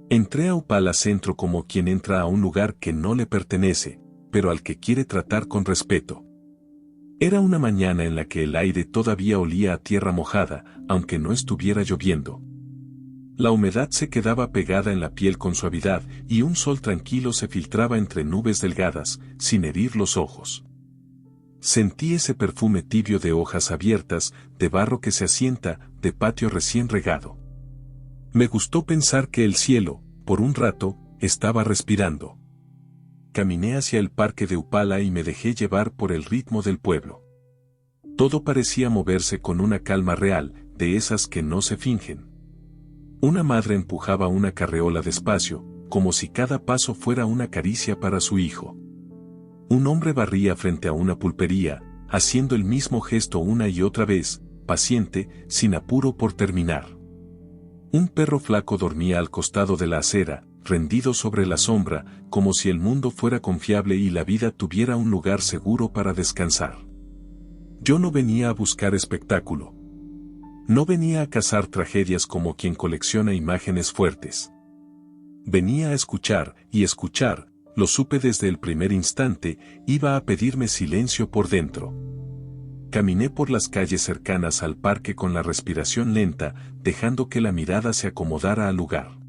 Entré a Upala Centro como quien entra a un lugar que no le pertenece, pero al que quiere tratar con respeto. Era una mañana en la que el aire todavía olía a tierra mojada, aunque no estuviera lloviendo. La humedad se quedaba pegada en la piel con suavidad y un sol tranquilo se filtraba entre nubes delgadas, sin herir los ojos. Sentí ese perfume tibio de hojas abiertas, de barro que se asienta, de patio recién regado. Me gustó pensar que el cielo, por un rato, estaba respirando. Caminé hacia el parque de Upala y me dejé llevar por el ritmo del pueblo. Todo parecía moverse con una calma real, de esas que no se fingen. Una madre empujaba una carreola despacio, como si cada paso fuera una caricia para su hijo. Un hombre barría frente a una pulpería, haciendo el mismo gesto una y otra vez, paciente, sin apuro por terminar. Un perro flaco dormía al costado de la acera, rendido sobre la sombra, como si el mundo fuera confiable y la vida tuviera un lugar seguro para descansar. Yo no venía a buscar espectáculo. No venía a cazar tragedias como quien colecciona imágenes fuertes. Venía a escuchar, y escuchar, lo supe desde el primer instante, iba a pedirme silencio por dentro. Caminé por las calles cercanas al parque con la respiración lenta, dejando que la mirada se acomodara al lugar.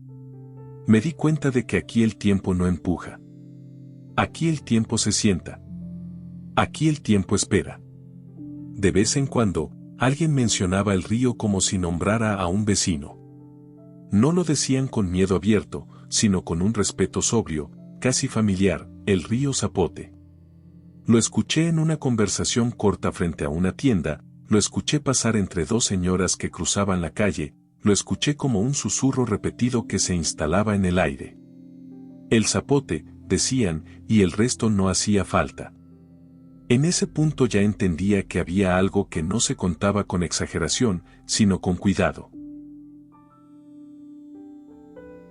Me di cuenta de que aquí el tiempo no empuja. Aquí el tiempo se sienta. Aquí el tiempo espera. De vez en cuando, alguien mencionaba el río como si nombrara a un vecino. No lo decían con miedo abierto, sino con un respeto sobrio, casi familiar, el río Zapote. Lo escuché en una conversación corta frente a una tienda, lo escuché pasar entre dos señoras que cruzaban la calle, lo escuché como un susurro repetido que se instalaba en el aire. El Zapote, decían, y el resto no hacía falta. En ese punto ya entendía que había algo que no se contaba con exageración, sino con cuidado.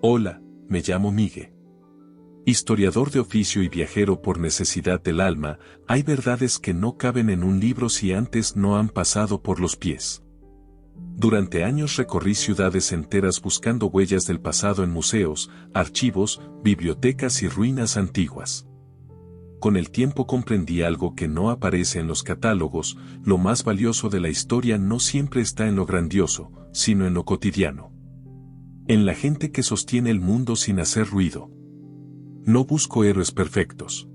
Hola, me llamo Miguel. Historiador de oficio y viajero por necesidad del alma, hay verdades que no caben en un libro si antes no han pasado por los pies. Durante años recorrí ciudades enteras buscando huellas del pasado en museos, archivos, bibliotecas y ruinas antiguas. Con el tiempo comprendí algo que no aparece en los catálogos: lo más valioso de la historia no siempre está en lo grandioso, sino en lo cotidiano. En la gente que sostiene el mundo sin hacer ruido. No busco héroes perfectos.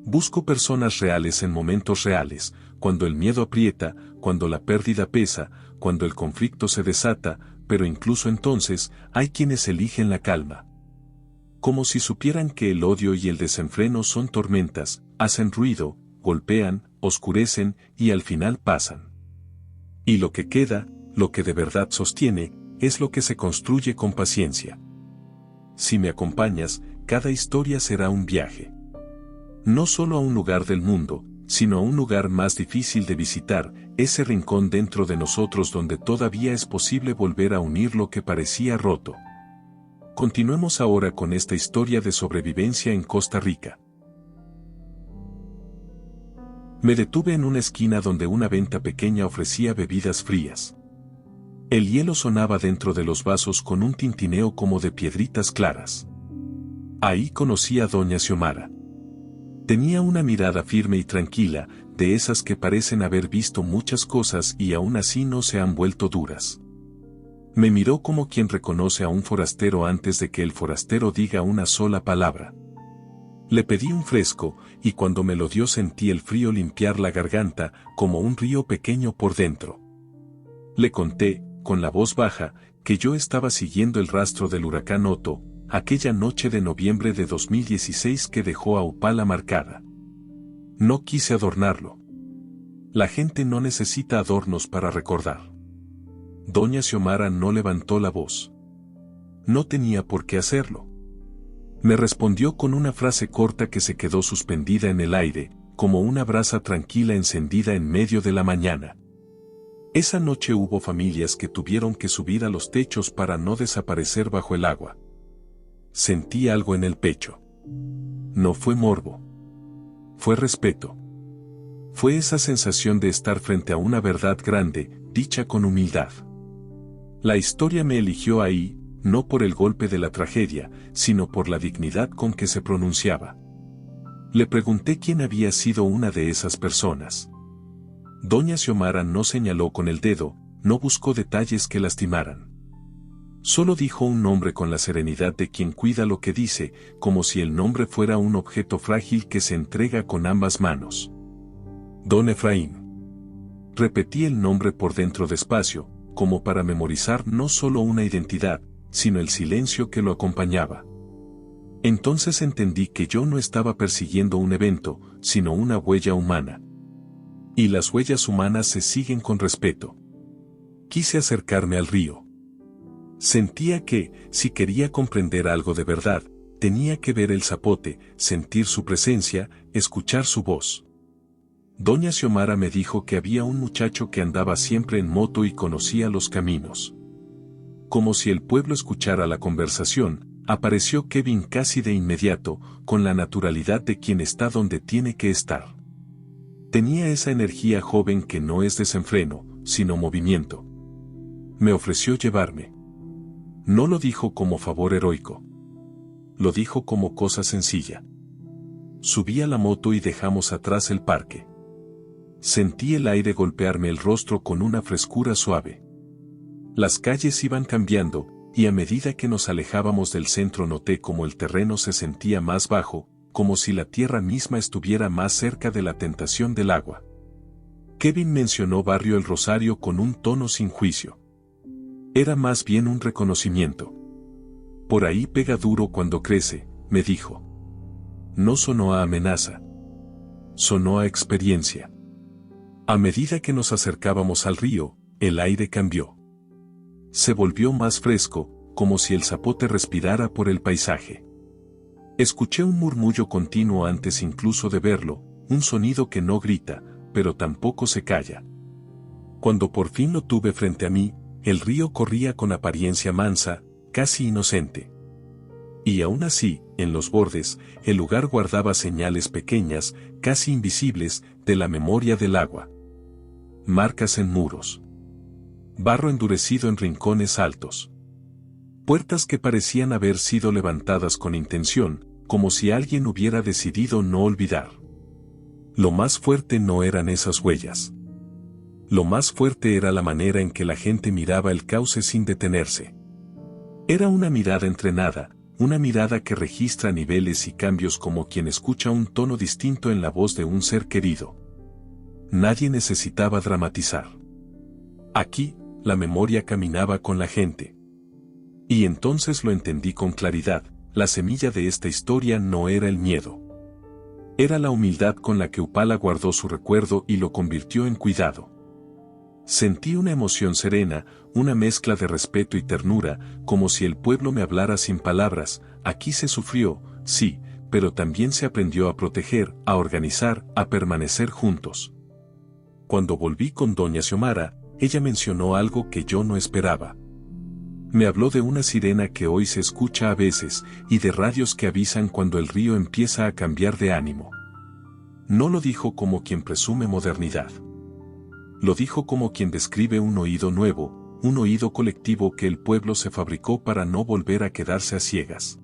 Busco personas reales en momentos reales, cuando el miedo aprieta, cuando la pérdida pesa, cuando el conflicto se desata, pero incluso entonces, hay quienes eligen la calma. Como si supieran que el odio y el desenfreno son tormentas, hacen ruido, golpean, oscurecen y al final pasan. Y lo que queda, lo que de verdad sostiene, es lo que se construye con paciencia. Si me acompañas, cada historia será un viaje. No solo a un lugar del mundo, sino a un lugar más difícil de visitar, ese rincón dentro de nosotros donde todavía es posible volver a unir lo que parecía roto. Continuemos ahora con esta historia de sobrevivencia en Costa Rica. Me detuve en una esquina donde una venta pequeña ofrecía bebidas frías. El hielo sonaba dentro de los vasos con un tintineo como de piedritas claras. Ahí conocí a doña Xiomara. Tenía una mirada firme y tranquila, de esas que parecen haber visto muchas cosas y aún así no se han vuelto duras. Me miró como quien reconoce a un forastero antes de que el forastero diga una sola palabra. Le pedí un fresco, y cuando me lo dio sentí el frío limpiar la garganta, como un río pequeño por dentro. Le conté, con la voz baja, que yo estaba siguiendo el rastro del huracán Otto, aquella noche de noviembre de 2016 que dejó a Upala marcada. No quise adornarlo. La gente no necesita adornos para recordar. Doña Xiomara no levantó la voz. No tenía por qué hacerlo. Me respondió con una frase corta que se quedó suspendida en el aire, como una brasa tranquila encendida en medio de la mañana. Esa noche hubo familias que tuvieron que subir a los techos para no desaparecer bajo el agua. Sentí algo en el pecho. No fue morbo. Fue respeto. Fue esa sensación de estar frente a una verdad grande, dicha con humildad. La historia me eligió ahí, no por el golpe de la tragedia, sino por la dignidad con que se pronunciaba. Le pregunté quién había sido una de esas personas. Doña Xiomara no señaló con el dedo, no buscó detalles que lastimaran. Solo dijo un nombre con la serenidad de quien cuida lo que dice, como si el nombre fuera un objeto frágil que se entrega con ambas manos. Don Efraín. Repetí el nombre por dentro despacio, como para memorizar no solo una identidad, sino el silencio que lo acompañaba. Entonces entendí que yo no estaba persiguiendo un evento, sino una huella humana. Y las huellas humanas se siguen con respeto. Quise acercarme al río. Sentía que, si quería comprender algo de verdad, tenía que ver el zapote, sentir su presencia, escuchar su voz. Doña Xiomara me dijo que había un muchacho que andaba siempre en moto y conocía los caminos. Como si el pueblo escuchara la conversación, apareció Kevin casi de inmediato, con la naturalidad de quien está donde tiene que estar. Tenía esa energía joven que no es desenfreno, sino movimiento. Me ofreció llevarme. No lo dijo como favor heroico. Lo dijo como cosa sencilla. Subí a la moto y dejamos atrás el parque. Sentí el aire golpearme el rostro con una frescura suave. Las calles iban cambiando, y a medida que nos alejábamos del centro noté como el terreno se sentía más bajo, como si la tierra misma estuviera más cerca de la tentación del agua. Kevin mencionó Barrio El Rosario con un tono sin juicio. Era más bien un reconocimiento. Por ahí pega duro cuando crece, me dijo. No sonó a amenaza. Sonó a experiencia. A medida que nos acercábamos al río, el aire cambió. Se volvió más fresco, como si el zapote respirara por el paisaje. Escuché un murmullo continuo antes incluso de verlo, un sonido que no grita, pero tampoco se calla. Cuando por fin lo tuve frente a mí, el río corría con apariencia mansa, casi inocente. Y aún así, en los bordes, el lugar guardaba señales pequeñas, casi invisibles, de la memoria del agua. Marcas en muros. Barro endurecido en rincones altos. Puertas que parecían haber sido levantadas con intención, como si alguien hubiera decidido no olvidar. Lo más fuerte no eran esas huellas. Lo más fuerte era la manera en que la gente miraba el cauce sin detenerse. Era una mirada entrenada, una mirada que registra niveles y cambios como quien escucha un tono distinto en la voz de un ser querido. Nadie necesitaba dramatizar. Aquí, la memoria caminaba con la gente. Y entonces lo entendí con claridad, la semilla de esta historia no era el miedo. Era la humildad con la que Upala guardó su recuerdo y lo convirtió en cuidado. Sentí una emoción serena, una mezcla de respeto y ternura, como si el pueblo me hablara sin palabras. Aquí se sufrió, sí, pero también se aprendió a proteger, a organizar, a permanecer juntos. Cuando volví con Doña Xiomara, ella mencionó algo que yo no esperaba. Me habló de una sirena que hoy se escucha a veces, y de radios que avisan cuando el río empieza a cambiar de ánimo. No lo dijo como quien presume modernidad. Lo dijo como quien describe un oído nuevo, un oído colectivo que el pueblo se fabricó para no volver a quedarse a ciegas.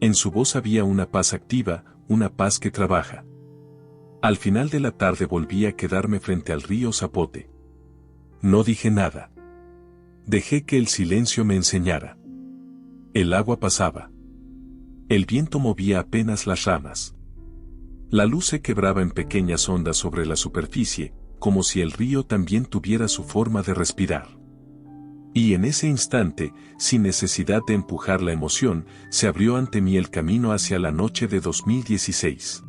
En su voz había una paz activa, una paz que trabaja. Al final de la tarde volví a quedarme frente al río Zapote. No dije nada. Dejé que el silencio me enseñara. El agua pasaba. El viento movía apenas las ramas. La luz se quebraba en pequeñas ondas sobre la superficie, como si el río también tuviera su forma de respirar. Y en ese instante, sin necesidad de empujar la emoción, se abrió ante mí el camino hacia la noche de 2016.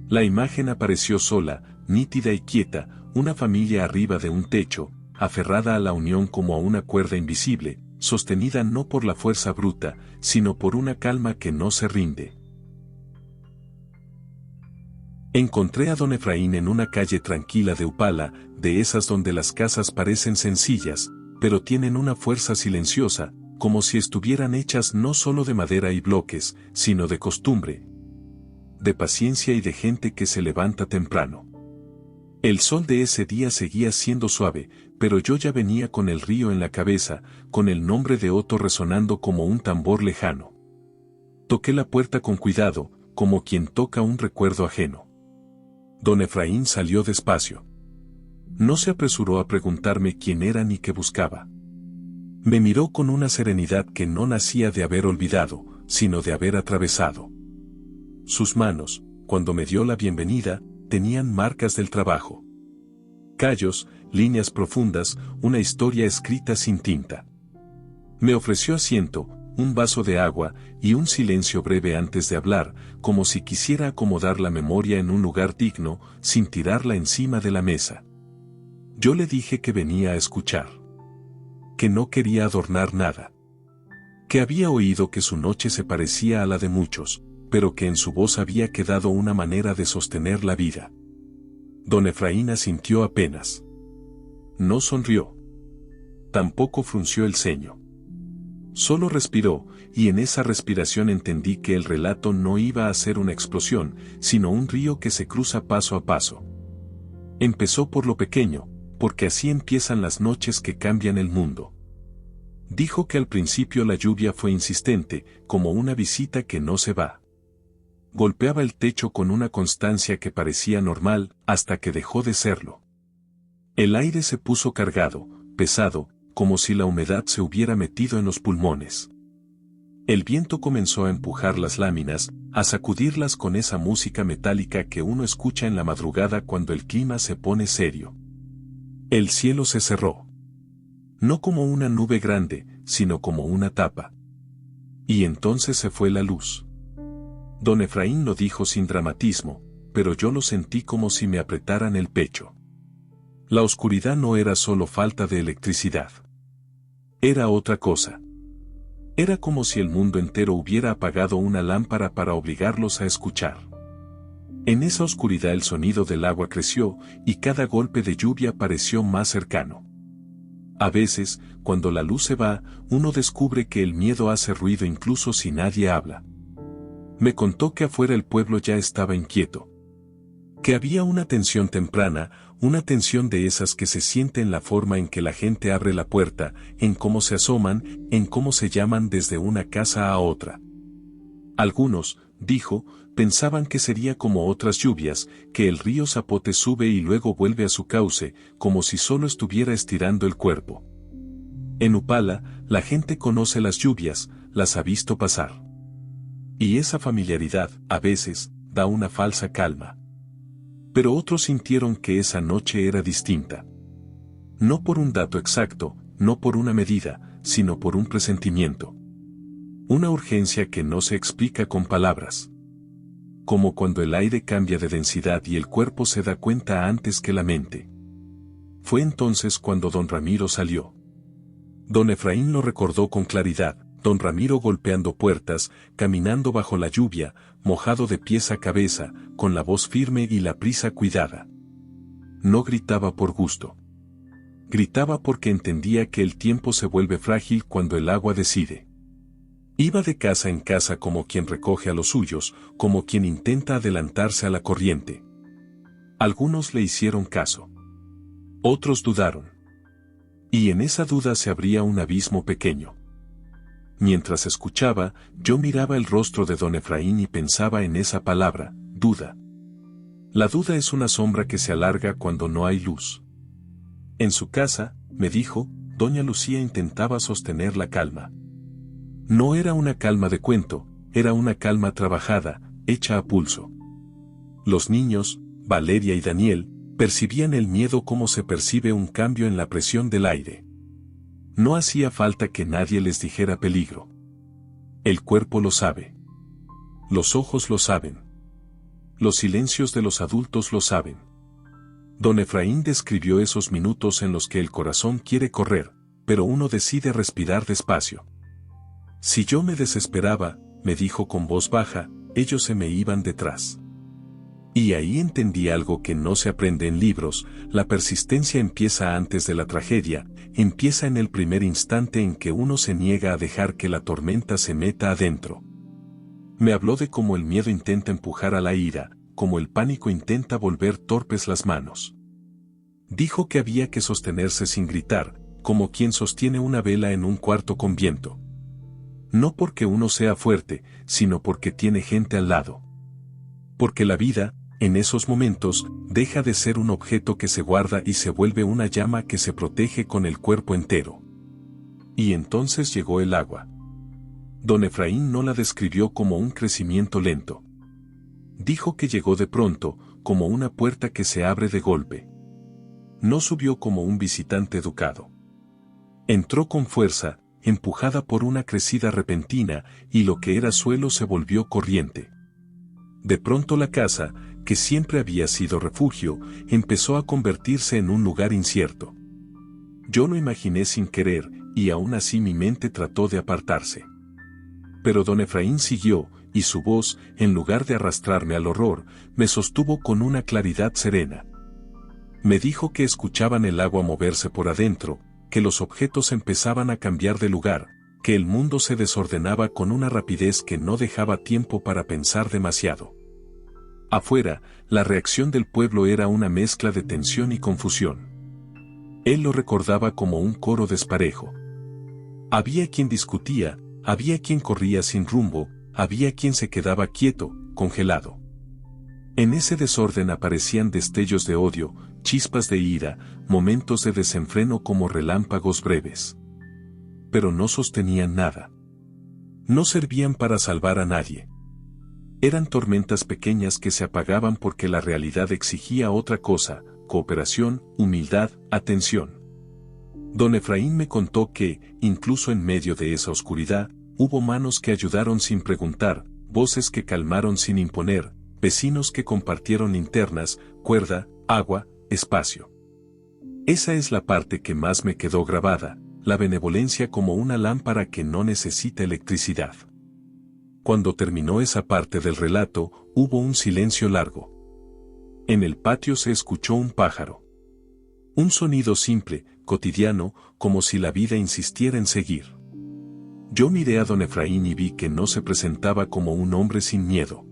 La imagen apareció sola, nítida y quieta, una familia arriba de un techo, aferrada a la unión como a una cuerda invisible, sostenida no por la fuerza bruta, sino por una calma que no se rinde. Encontré a don Efraín en una calle tranquila de Upala, de esas donde las casas parecen sencillas, pero tienen una fuerza silenciosa, como si estuvieran hechas no solo de madera y bloques, sino de costumbre, de paciencia y de gente que se levanta temprano. El sol de ese día seguía siendo suave, pero yo ya venía con el río en la cabeza, con el nombre de Otto resonando como un tambor lejano. Toqué la puerta con cuidado, como quien toca un recuerdo ajeno. Don Efraín salió despacio. No se apresuró a preguntarme quién era ni qué buscaba. Me miró con una serenidad que no nacía de haber olvidado, sino de haber atravesado. Sus manos, cuando me dio la bienvenida, tenían marcas del trabajo. Callos, líneas profundas, una historia escrita sin tinta. Me ofreció asiento, un vaso de agua y un silencio breve antes de hablar, como si quisiera acomodar la memoria en un lugar digno, sin tirarla encima de la mesa. Yo le dije que venía a escuchar. Que no quería adornar nada. Que había oído que su noche se parecía a la de muchos, pero que en su voz había quedado una manera de sostener la vida. Don Efraín asintió apenas. No sonrió. Tampoco frunció el ceño. Solo respiró, y en esa respiración entendí que el relato no iba a ser una explosión, sino un río que se cruza paso a paso. Empezó por lo pequeño, porque así empiezan las noches que cambian el mundo. Dijo que al principio la lluvia fue insistente, como una visita que no se va. Golpeaba el techo con una constancia que parecía normal, hasta que dejó de serlo. El aire se puso cargado, pesado, como si la humedad se hubiera metido en los pulmones. El viento comenzó a empujar las láminas, a sacudirlas con esa música metálica que uno escucha en la madrugada cuando el clima se pone serio. El cielo se cerró. No como una nube grande, sino como una tapa. Y entonces se fue la luz. Don Efraín lo dijo sin dramatismo, pero yo lo sentí como si me apretaran el pecho. La oscuridad no era solo falta de electricidad. Era otra cosa. Era como si el mundo entero hubiera apagado una lámpara para obligarlos a escuchar. En esa oscuridad el sonido del agua creció y cada golpe de lluvia pareció más cercano. A veces, cuando la luz se va, uno descubre que el miedo hace ruido incluso si nadie habla. Me contó que afuera el pueblo ya estaba inquieto. Que había una tensión temprana, una tensión de esas que se siente en la forma en que la gente abre la puerta, en cómo se asoman, en cómo se llaman desde una casa a otra. Algunos, dijo, pensaban que sería como otras lluvias, que el río Zapote sube y luego vuelve a su cauce, como si solo estuviera estirando el cuerpo. En Upala, la gente conoce las lluvias, las ha visto pasar. Y esa familiaridad, a veces, da una falsa calma. Pero otros sintieron que esa noche era distinta. No por un dato exacto, no por una medida, sino por un presentimiento. Una urgencia que no se explica con palabras. Como cuando el aire cambia de densidad y el cuerpo se da cuenta antes que la mente. Fue entonces cuando don Ramiro salió. Don Efraín lo recordó con claridad, don Ramiro golpeando puertas, caminando bajo la lluvia, mojado de pies a cabeza, con la voz firme y la prisa cuidada. No gritaba por gusto. Gritaba porque entendía que el tiempo se vuelve frágil cuando el agua decide. Iba de casa en casa como quien recoge a los suyos, como quien intenta adelantarse a la corriente. Algunos le hicieron caso. Otros dudaron. Y en esa duda se abría un abismo pequeño. Mientras escuchaba, yo miraba el rostro de don Efraín y pensaba en esa palabra, duda. La duda es una sombra que se alarga cuando no hay luz. En su casa, me dijo, doña Lucía intentaba sostener la calma. No era una calma de cuento, era una calma trabajada, hecha a pulso. Los niños, Valeria y Daniel, percibían el miedo como se percibe un cambio en la presión del aire. No hacía falta que nadie les dijera peligro. El cuerpo lo sabe. Los ojos lo saben. Los silencios de los adultos lo saben. Don Efraín describió esos minutos en los que el corazón quiere correr, pero uno decide respirar despacio. Si yo me desesperaba, me dijo con voz baja, ellos se me iban detrás. Y ahí entendí algo que no se aprende en libros, la persistencia empieza antes de la tragedia, empieza en el primer instante en que uno se niega a dejar que la tormenta se meta adentro. Me habló de cómo el miedo intenta empujar a la ira, como el pánico intenta volver torpes las manos. Dijo que había que sostenerse sin gritar, como quien sostiene una vela en un cuarto con viento. No porque uno sea fuerte, sino porque tiene gente al lado. Porque la vida, en esos momentos, deja de ser un objeto que se guarda y se vuelve una llama que se protege con el cuerpo entero. Y entonces llegó el agua. Don Efraín no la describió como un crecimiento lento. Dijo que llegó de pronto, como una puerta que se abre de golpe. No subió como un visitante educado. Entró con fuerza, empujada por una crecida repentina, y lo que era suelo se volvió corriente. De pronto la casa, que siempre había sido refugio, empezó a convertirse en un lugar incierto. Yo lo imaginé sin querer, y aún así mi mente trató de apartarse. Pero don Efraín siguió, y su voz, en lugar de arrastrarme al horror, me sostuvo con una claridad serena. Me dijo que escuchaban el agua moverse por adentro, que los objetos empezaban a cambiar de lugar, que el mundo se desordenaba con una rapidez que no dejaba tiempo para pensar demasiado. Afuera, la reacción del pueblo era una mezcla de tensión y confusión. Él lo recordaba como un coro desparejo. Había quien discutía, había quien corría sin rumbo, había quien se quedaba quieto, congelado. En ese desorden aparecían destellos de odio, chispas de ira, momentos de desenfreno como relámpagos breves. Pero no sostenían nada. No servían para salvar a nadie. Eran tormentas pequeñas que se apagaban porque la realidad exigía otra cosa: cooperación, humildad, atención. Don Efraín me contó que, incluso en medio de esa oscuridad, hubo manos que ayudaron sin preguntar, voces que calmaron sin imponer, vecinos que compartieron linternas, cuerda, agua, espacio. Esa es la parte que más me quedó grabada, la benevolencia como una lámpara que no necesita electricidad. Cuando terminó esa parte del relato, hubo un silencio largo. En el patio se escuchó un pájaro. Un sonido simple, cotidiano, como si la vida insistiera en seguir. Yo miré a don Efraín y vi que no se presentaba como un hombre sin miedo.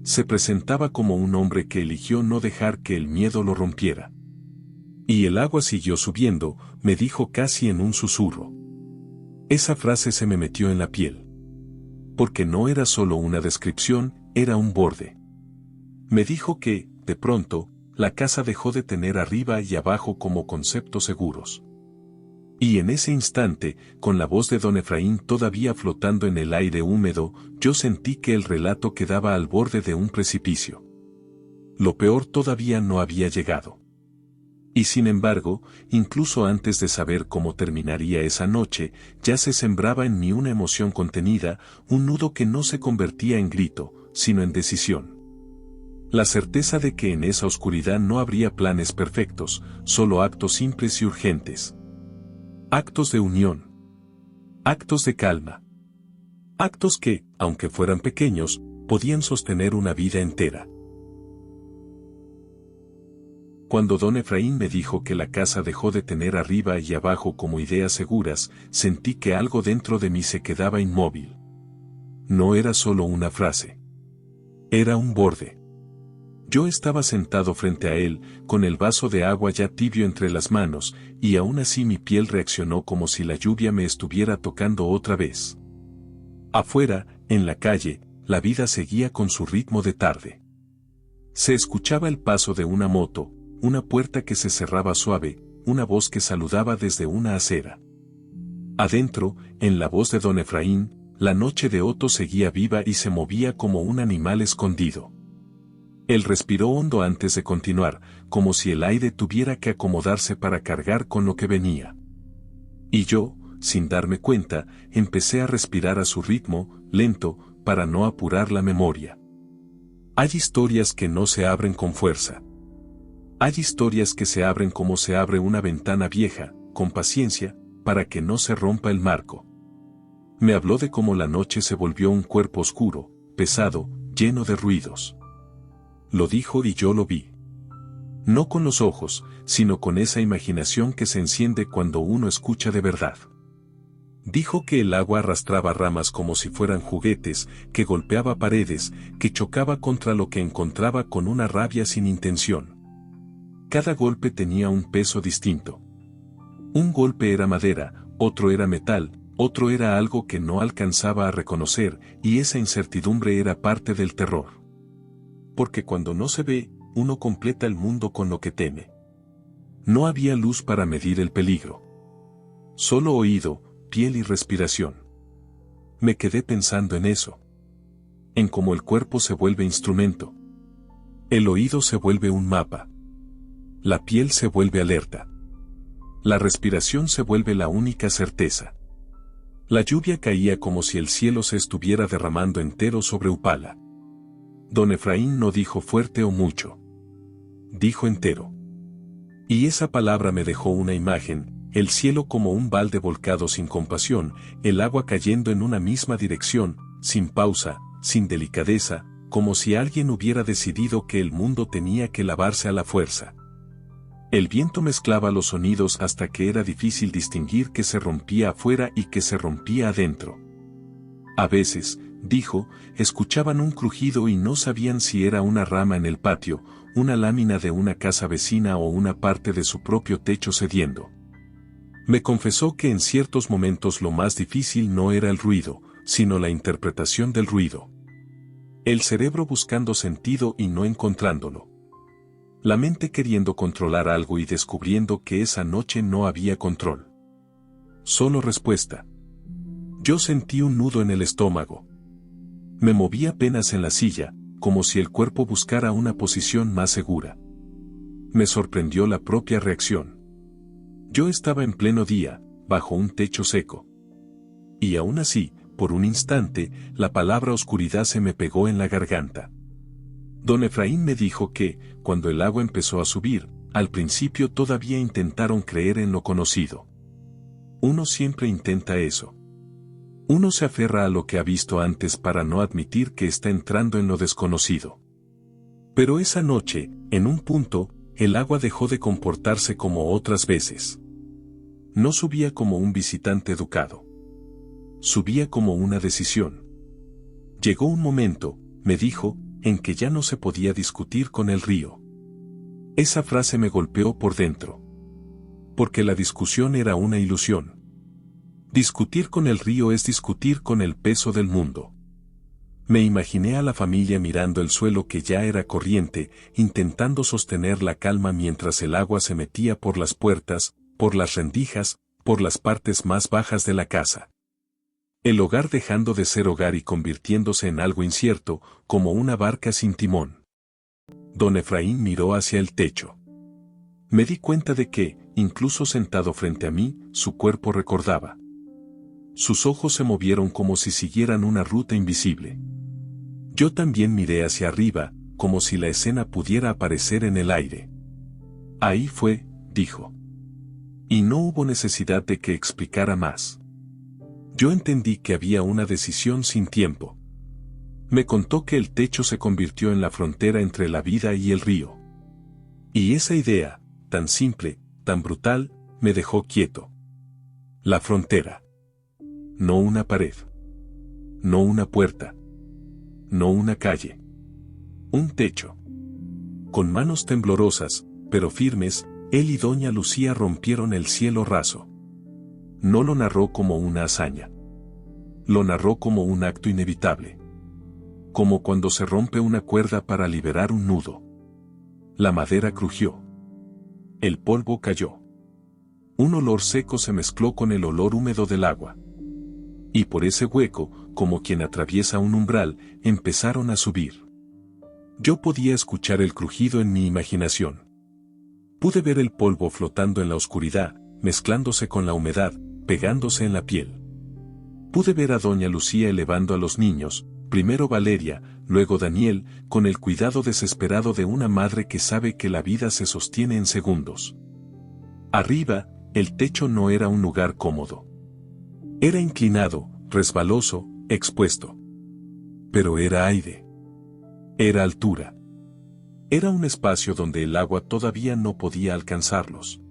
Se presentaba como un hombre que eligió no dejar que el miedo lo rompiera. Y el agua siguió subiendo, me dijo casi en un susurro. Esa frase se me metió en la piel. Porque no era solo una descripción, era un borde. Me dijo que, de pronto, la casa dejó de tener arriba y abajo como conceptos seguros. Y en ese instante, con la voz de don Efraín todavía flotando en el aire húmedo, yo sentí que el relato quedaba al borde de un precipicio. Lo peor todavía no había llegado. Y sin embargo, incluso antes de saber cómo terminaría esa noche, ya se sembraba en mí una emoción contenida, un nudo que no se convertía en grito, sino en decisión. La certeza de que en esa oscuridad no habría planes perfectos, solo actos simples y urgentes. Actos de unión. Actos de calma. Actos que, aunque fueran pequeños, podían sostener una vida entera. Cuando don Efraín me dijo que la casa dejó de tener arriba y abajo como ideas seguras, sentí que algo dentro de mí se quedaba inmóvil. No era solo una frase. Era un borde. Yo estaba sentado frente a él, con el vaso de agua ya tibio entre las manos, y aún así mi piel reaccionó como si la lluvia me estuviera tocando otra vez. Afuera, en la calle, la vida seguía con su ritmo de tarde. Se escuchaba el paso de una moto, una puerta que se cerraba suave, una voz que saludaba desde una acera. Adentro, en la voz de don Efraín, la noche de Otto seguía viva y se movía como un animal escondido. Él respiró hondo antes de continuar, como si el aire tuviera que acomodarse para cargar con lo que venía. Y yo, sin darme cuenta, empecé a respirar a su ritmo, lento, para no apurar la memoria. Hay historias que no se abren con fuerza. Hay historias que se abren como se abre una ventana vieja, con paciencia, para que no se rompa el marco. Me habló de cómo la noche se volvió un cuerpo oscuro, pesado, lleno de ruidos. Lo dijo y yo lo vi. No con los ojos, sino con esa imaginación que se enciende cuando uno escucha de verdad. Dijo que el agua arrastraba ramas como si fueran juguetes, que golpeaba paredes, que chocaba contra lo que encontraba con una rabia sin intención. cada golpe tenía un peso distinto. Un golpe era madera, otro era metal, otro era algo que no alcanzaba a reconocer, y esa incertidumbre era parte del terror. Porque cuando no se ve, uno completa el mundo con lo que teme. No había luz para medir el peligro. Solo oído, piel y respiración. Me quedé pensando en eso. En cómo el cuerpo se vuelve instrumento. El oído se vuelve un mapa. La piel se vuelve alerta. La respiración se vuelve la única certeza. La lluvia caía como si el cielo se estuviera derramando entero sobre Upala. Don Efraín no dijo fuerte o mucho. Dijo entero. Y esa palabra me dejó una imagen, el cielo como un balde volcado sin compasión, el agua cayendo en una misma dirección, sin pausa, sin delicadeza, como si alguien hubiera decidido que el mundo tenía que lavarse a la fuerza. El viento mezclaba los sonidos hasta que era difícil distinguir que se rompía afuera y que se rompía adentro. A veces, dijo, escuchaban un crujido y no sabían si era una rama en el patio, una lámina de una casa vecina o una parte de su propio techo cediendo. Me confesó que en ciertos momentos lo más difícil no era el ruido, sino la interpretación del ruido. El cerebro buscando sentido y no encontrándolo. La mente queriendo controlar algo y descubriendo que esa noche no había control. Solo respuesta. Yo sentí un nudo en el estómago. Me moví apenas en la silla, como si el cuerpo buscara una posición más segura. Me sorprendió la propia reacción. Yo estaba en pleno día, bajo un techo seco. Y aún así, por un instante, la palabra oscuridad se me pegó en la garganta. Don Efraín me dijo que, cuando el agua empezó a subir, al principio todavía intentaron creer en lo conocido. Uno siempre intenta eso. Uno se aferra a lo que ha visto antes para no admitir que está entrando en lo desconocido. Pero esa noche, en un punto, el agua dejó de comportarse como otras veces. No subía como un visitante educado. Subía como una decisión. Llegó un momento, me dijo, en que ya no se podía discutir con el río. Esa frase me golpeó por dentro. Porque la discusión era una ilusión. Discutir con el río es discutir con el peso del mundo. Me imaginé a la familia mirando el suelo que ya era corriente, intentando sostener la calma mientras el agua se metía por las puertas, por las rendijas, por las partes más bajas de la casa. El hogar dejando de ser hogar y convirtiéndose en algo incierto, como una barca sin timón. Don Efraín miró hacia el techo. Me di cuenta de que, incluso sentado frente a mí, su cuerpo recordaba. Sus ojos se movieron como si siguieran una ruta invisible. Yo también miré hacia arriba, como si la escena pudiera aparecer en el aire. Ahí fue, dijo. Y no hubo necesidad de que explicara más. Yo entendí que había una decisión sin tiempo. Me contó que el techo se convirtió en la frontera entre la vida y el río. Y esa idea, tan simple, tan brutal, me dejó quieto. La frontera. No una pared. No una puerta. No una calle. Un techo. Con manos temblorosas, pero firmes, él y doña Lucía rompieron el cielo raso. No lo narró como una hazaña. Lo narró como un acto inevitable. Como cuando se rompe una cuerda para liberar un nudo. La madera crujió. El polvo cayó. Un olor seco se mezcló con el olor húmedo del agua. Y por ese hueco, como quien atraviesa un umbral, empezaron a subir. Yo podía escuchar el crujido en mi imaginación. Pude ver el polvo flotando en la oscuridad, mezclándose con la humedad, pegándose en la piel. Pude ver a doña Lucía elevando a los niños, primero Valeria, luego Daniel, con el cuidado desesperado de una madre que sabe que la vida se sostiene en segundos. Arriba, el techo no era un lugar cómodo. Era inclinado, resbaloso, expuesto. Pero era aire. Era altura. Era un espacio donde el agua todavía no podía alcanzarlos.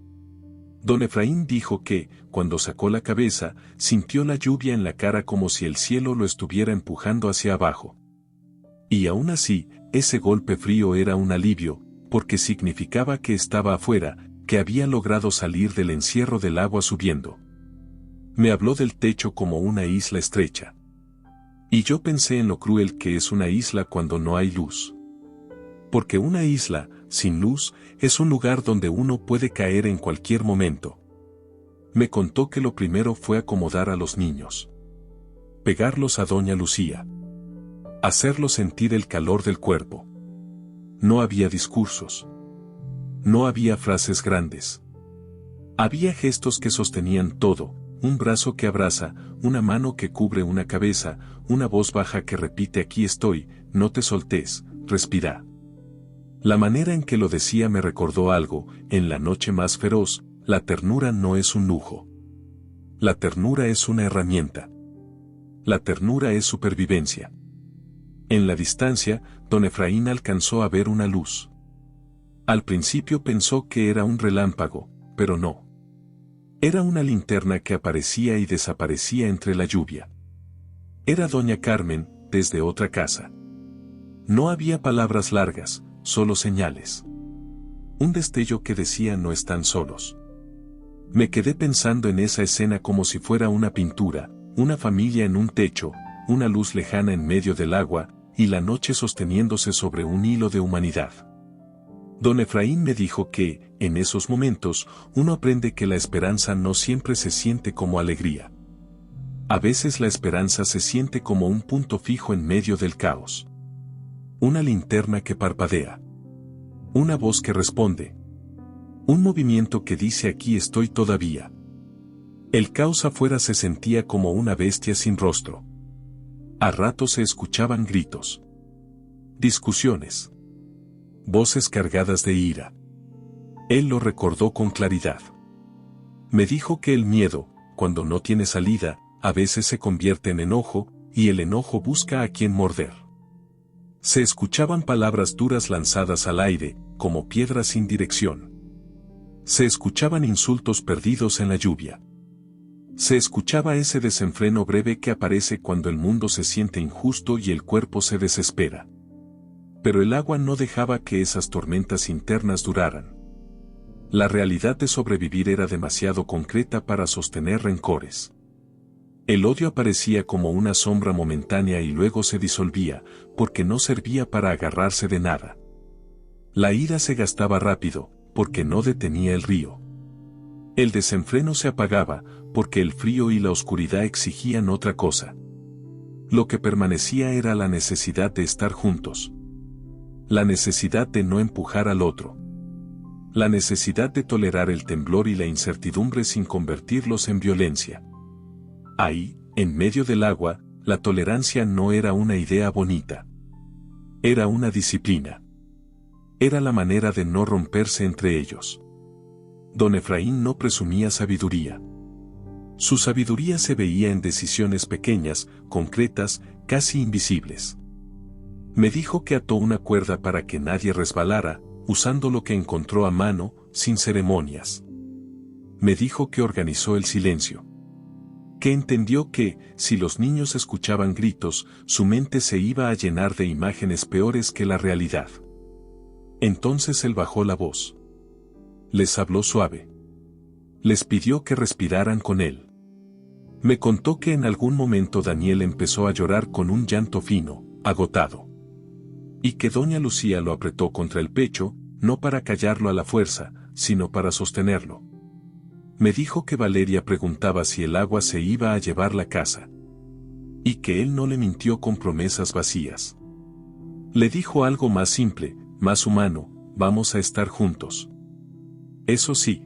Don Efraín dijo que, cuando sacó la cabeza, sintió la lluvia en la cara como si el cielo lo estuviera empujando hacia abajo. Y aún así, ese golpe frío era un alivio, porque significaba que estaba afuera, que había logrado salir del encierro del agua subiendo. Me habló del techo como una isla estrecha. Y yo pensé en lo cruel que es una isla cuando no hay luz. Porque una isla, sin luz, es un lugar donde uno puede caer en cualquier momento. Me contó que lo primero fue acomodar a los niños. Pegarlos a doña Lucía. Hacerlos sentir el calor del cuerpo. No había discursos. No había frases grandes. Había gestos que sostenían todo, un brazo que abraza, una mano que cubre una cabeza, una voz baja que repite aquí estoy, no te soltés, respira. La manera en que lo decía me recordó algo, en la noche más feroz, la ternura no es un lujo. La ternura es una herramienta. La ternura es supervivencia. En la distancia, don Efraín alcanzó a ver una luz. Al principio pensó que era un relámpago, pero no. Era una linterna que aparecía y desaparecía entre la lluvia. Era doña Carmen, desde otra casa. No había palabras largas, solo señales. Un destello que decía no están solos. Me quedé pensando en esa escena como si fuera una pintura, una familia en un techo, una luz lejana en medio del agua, y la noche sosteniéndose sobre un hilo de humanidad. Don Efraín me dijo que, en esos momentos, uno aprende que la esperanza no siempre se siente como alegría. A veces la esperanza se siente como un punto fijo en medio del caos. Una linterna que parpadea. Una voz que responde. Un movimiento que dice aquí estoy todavía. El caos afuera se sentía como una bestia sin rostro. A ratos se escuchaban gritos. Discusiones. Voces cargadas de ira. Él lo recordó con claridad. Me dijo que el miedo, cuando no tiene salida, a veces se convierte en enojo, y el enojo busca a quien morder. Se escuchaban palabras duras lanzadas al aire, como piedras sin dirección. Se escuchaban insultos perdidos en la lluvia. Se escuchaba ese desenfreno breve que aparece cuando el mundo se siente injusto y el cuerpo se desespera. Pero el agua no dejaba que esas tormentas internas duraran. La realidad de sobrevivir era demasiado concreta para sostener rencores. El odio aparecía como una sombra momentánea y luego se disolvía, porque no servía para agarrarse de nada. La ira se gastaba rápido, porque no detenía el río. El desenfreno se apagaba, porque el frío y la oscuridad exigían otra cosa. Lo que permanecía era la necesidad de estar juntos. La necesidad de no empujar al otro. La necesidad de tolerar el temblor y la incertidumbre sin convertirlos en violencia. Ahí, en medio del agua, la tolerancia no era una idea bonita. Era una disciplina. Era la manera de no romperse entre ellos. Don Efraín no presumía sabiduría. Su sabiduría se veía en decisiones pequeñas, concretas, casi invisibles. Me dijo que ató una cuerda para que nadie resbalara, usando lo que encontró a mano, sin ceremonias. Me dijo que organizó el silencio. Que entendió que, si los niños escuchaban gritos, su mente se iba a llenar de imágenes peores que la realidad. Entonces él bajó la voz. Les habló suave. Les pidió que respiraran con él. Me contó que en algún momento Daniel empezó a llorar con un llanto fino, agotado. Y que doña Lucía lo apretó contra el pecho, no para callarlo a la fuerza, sino para sostenerlo. Me dijo que Valeria preguntaba si el agua se iba a llevar la casa. Y que él no le mintió con promesas vacías. Le dijo algo más simple, más humano, vamos a estar juntos. Eso sí.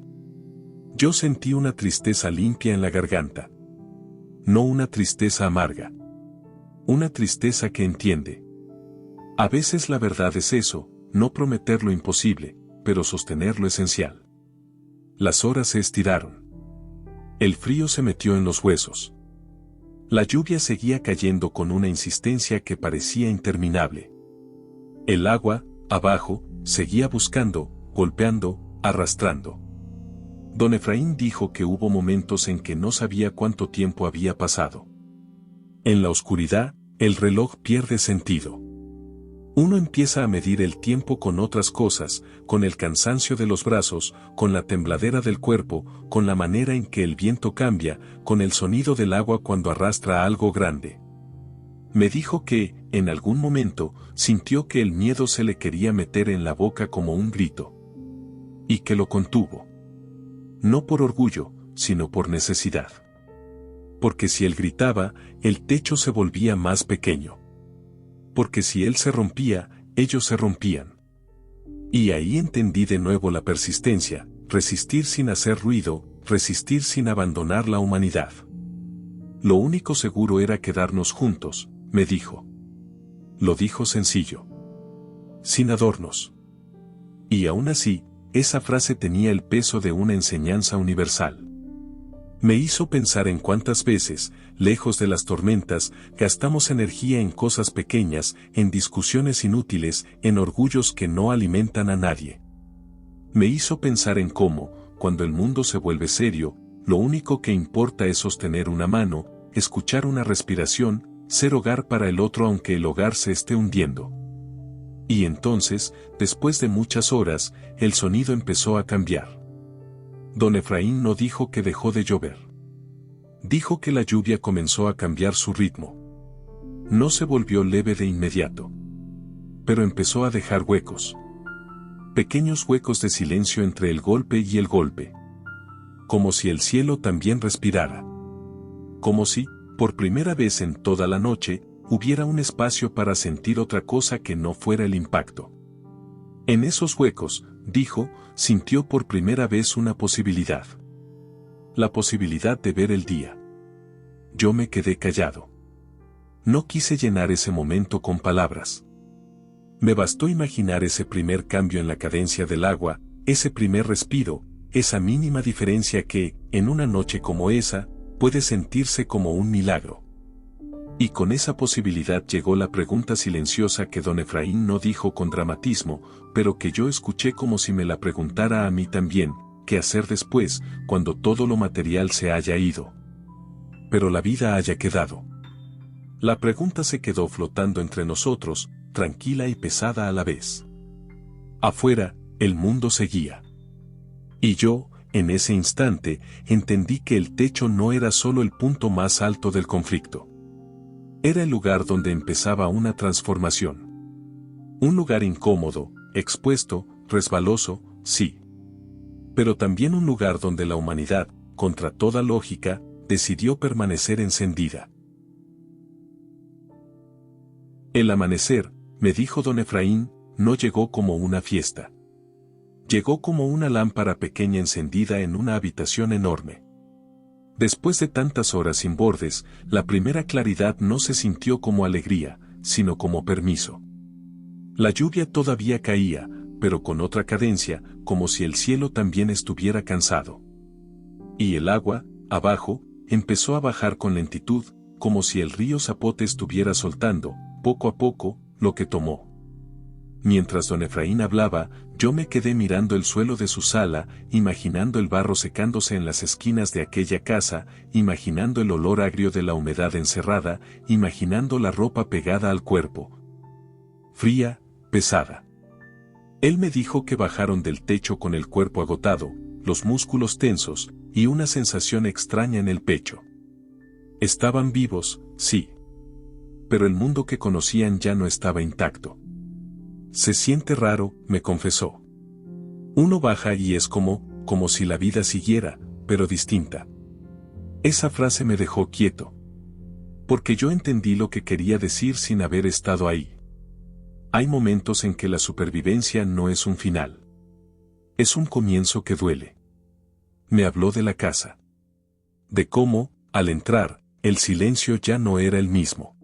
Yo sentí una tristeza limpia en la garganta. No una tristeza amarga. Una tristeza que entiende. A veces la verdad es eso, no prometer lo imposible, pero sostener lo esencial. Las horas se estiraron. El frío se metió en los huesos. La lluvia seguía cayendo con una insistencia que parecía interminable. El agua, abajo, seguía buscando, golpeando, arrastrando. Don Efraín dijo que hubo momentos en que no sabía cuánto tiempo había pasado. En la oscuridad, el reloj pierde sentido. Uno empieza a medir el tiempo con otras cosas, con el cansancio de los brazos, con la tembladera del cuerpo, con la manera en que el viento cambia, con el sonido del agua cuando arrastra algo grande. Me dijo que, en algún momento, sintió que el miedo se le quería meter en la boca como un grito. Y que lo contuvo. No por orgullo, sino por necesidad. Porque si él gritaba, el techo se volvía más pequeño. Porque si él se rompía, ellos se rompían. Y ahí entendí de nuevo la persistencia, resistir sin hacer ruido, resistir sin abandonar la humanidad. Lo único seguro era quedarnos juntos, me dijo. Lo dijo sencillo. Sin adornos. Y aún así, esa frase tenía el peso de una enseñanza universal. Me hizo pensar en cuántas veces, lejos de las tormentas, gastamos energía en cosas pequeñas, en discusiones inútiles, en orgullos que no alimentan a nadie. Me hizo pensar en cómo, cuando el mundo se vuelve serio, lo único que importa es sostener una mano, escuchar una respiración, ser hogar para el otro aunque el hogar se esté hundiendo. Y entonces, después de muchas horas, el sonido empezó a cambiar. Don Efraín no dijo que dejó de llover. Dijo que la lluvia comenzó a cambiar su ritmo. No se volvió leve de inmediato. Pero empezó a dejar huecos. Pequeños huecos de silencio entre el golpe y el golpe. Como si el cielo también respirara. Como si, por primera vez en toda la noche, hubiera un espacio para sentir otra cosa que no fuera el impacto. En esos huecos, dijo, sintió por primera vez una posibilidad. La posibilidad de ver el día. Yo me quedé callado. No quise llenar ese momento con palabras. Me bastó imaginar ese primer cambio en la cadencia del agua, ese primer respiro, esa mínima diferencia que, en una noche como esa, puede sentirse como un milagro. Y con esa posibilidad llegó la pregunta silenciosa que don Efraín no dijo con dramatismo, pero que yo escuché como si me la preguntara a mí también, ¿qué hacer después, cuando todo lo material se haya ido? Pero la vida haya quedado. La pregunta se quedó flotando entre nosotros, tranquila y pesada a la vez. Afuera, el mundo seguía. Y yo, en ese instante, entendí que el techo no era solo el punto más alto del conflicto. Era el lugar donde empezaba una transformación. Un lugar incómodo, expuesto, resbaloso, sí. Pero también un lugar donde la humanidad, contra toda lógica, decidió permanecer encendida. El amanecer, me dijo don Efraín, no llegó como una fiesta. Llegó como una lámpara pequeña encendida en una habitación enorme. Después de tantas horas sin bordes, la primera claridad no se sintió como alegría, sino como permiso. La lluvia todavía caía, pero con otra cadencia, como si el cielo también estuviera cansado. Y el agua, abajo, empezó a bajar con lentitud, como si el río Zapote estuviera soltando, poco a poco, lo que tomó. Mientras don Efraín hablaba, yo me quedé mirando el suelo de su sala, imaginando el barro secándose en las esquinas de aquella casa, imaginando el olor agrio de la humedad encerrada, imaginando la ropa pegada al cuerpo. Fría, pesada. Él me dijo que bajaron del techo con el cuerpo agotado, los músculos tensos, y una sensación extraña en el pecho. Estaban vivos, sí. Pero el mundo que conocían ya no estaba intacto. Se siente raro, me confesó. Uno baja y es como si la vida siguiera, pero distinta. Esa frase me dejó quieto. Porque yo entendí lo que quería decir sin haber estado ahí. Hay momentos en que la supervivencia no es un final. Es un comienzo que duele. Me habló de la casa. De cómo, al entrar, el silencio ya no era el mismo.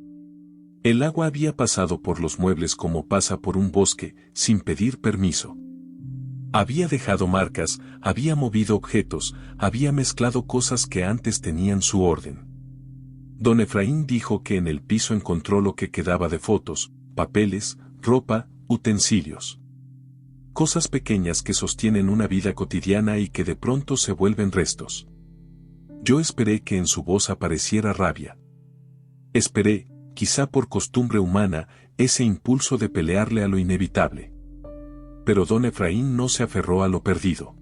El agua había pasado por los muebles como pasa por un bosque, sin pedir permiso. Había dejado marcas, había movido objetos, había mezclado cosas que antes tenían su orden. Don Efraín dijo que en el piso encontró lo que quedaba de fotos, papeles, ropa, utensilios. Cosas pequeñas que sostienen una vida cotidiana y que de pronto se vuelven restos. Yo esperé que en su voz apareciera rabia. Esperé, quizá por costumbre humana, ese impulso de pelearle a lo inevitable. Pero don Efraín no se aferró a lo perdido.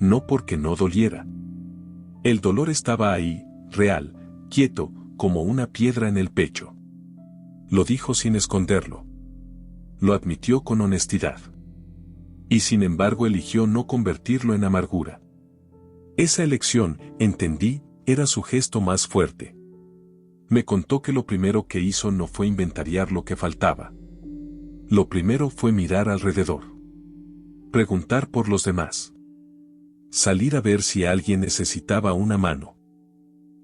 No porque no doliera. El dolor estaba ahí, real, quieto, como una piedra en el pecho. Lo dijo sin esconderlo. Lo admitió con honestidad. Y sin embargo eligió no convertirlo en amargura. Esa elección, entendí, era su gesto más fuerte. Me contó que lo primero que hizo no fue inventariar lo que faltaba. Lo primero fue mirar alrededor. Preguntar por los demás. Salir a ver si alguien necesitaba una mano.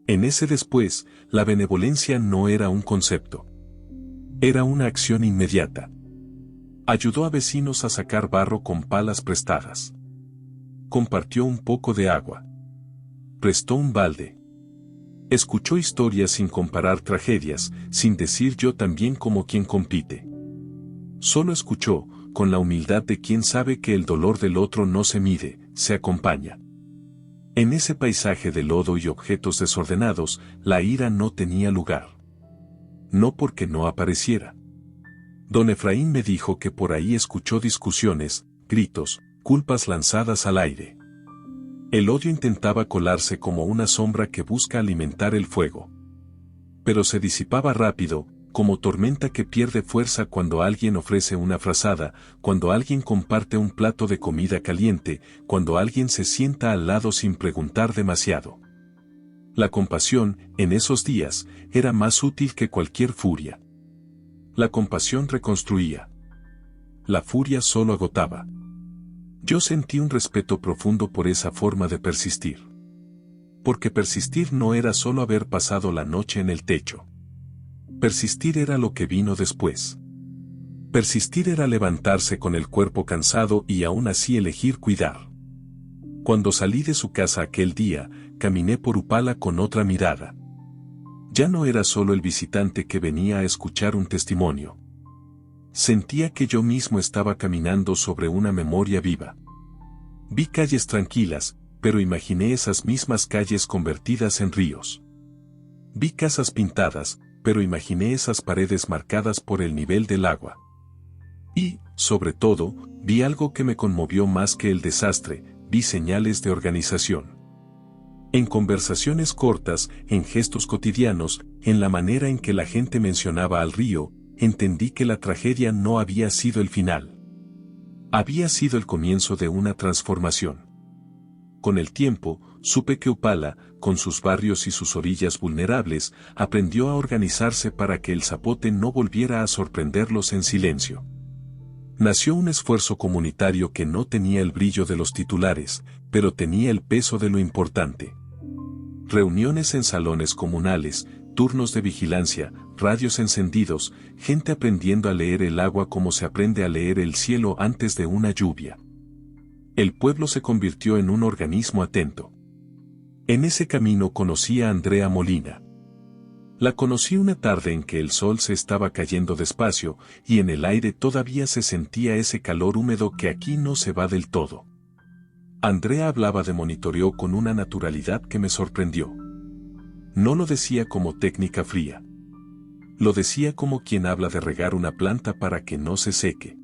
En ese después, la benevolencia no era un concepto. Era una acción inmediata. Ayudó a vecinos a sacar barro con palas prestadas. Compartió un poco de agua. Prestó un balde. Escuchó historias sin comparar tragedias, sin decir yo también como quien compite. Solo escuchó, con la humildad de quien sabe que el dolor del otro no se mide, se acompaña. En ese paisaje de lodo y objetos desordenados, la ira no tenía lugar. No porque no apareciera. Don Efraín me dijo que por ahí escuchó discusiones, gritos, culpas lanzadas al aire. El odio intentaba colarse como una sombra que busca alimentar el fuego. Pero se disipaba rápido, como tormenta que pierde fuerza cuando alguien ofrece una frazada, cuando alguien comparte un plato de comida caliente, cuando alguien se sienta al lado sin preguntar demasiado. La compasión, en esos días, era más útil que cualquier furia. La compasión reconstruía. La furia solo agotaba. Yo sentí un respeto profundo por esa forma de persistir. Porque persistir no era solo haber pasado la noche en el techo. Persistir era lo que vino después. Persistir era levantarse con el cuerpo cansado y aún así elegir cuidar. Cuando salí de su casa aquel día, caminé por Upala con otra mirada. Ya no era solo el visitante que venía a escuchar un testimonio. Sentía que yo mismo estaba caminando sobre una memoria viva. Vi calles tranquilas, pero imaginé esas mismas calles convertidas en ríos. Vi casas pintadas, pero imaginé esas paredes marcadas por el nivel del agua. Y, sobre todo, vi algo que me conmovió más que el desastre, vi señales de organización. En conversaciones cortas, en gestos cotidianos, en la manera en que la gente mencionaba al río, entendí que la tragedia no había sido el final. Había sido el comienzo de una transformación. Con el tiempo, supe que Upala, con sus barrios y sus orillas vulnerables, aprendió a organizarse para que el zapote no volviera a sorprenderlos en silencio. Nació un esfuerzo comunitario que no tenía el brillo de los titulares, pero tenía el peso de lo importante. Reuniones en salones comunales, turnos de vigilancia, radios encendidos, gente aprendiendo a leer el agua como se aprende a leer el cielo antes de una lluvia. El pueblo se convirtió en un organismo atento. En ese camino conocí a Andrea Molina. La conocí una tarde en que el sol se estaba cayendo despacio y en el aire todavía se sentía ese calor húmedo que aquí no se va del todo. Andrea hablaba de monitoreo con una naturalidad que me sorprendió. No lo decía como técnica fría. Lo decía como quien habla de regar una planta para que no se seque.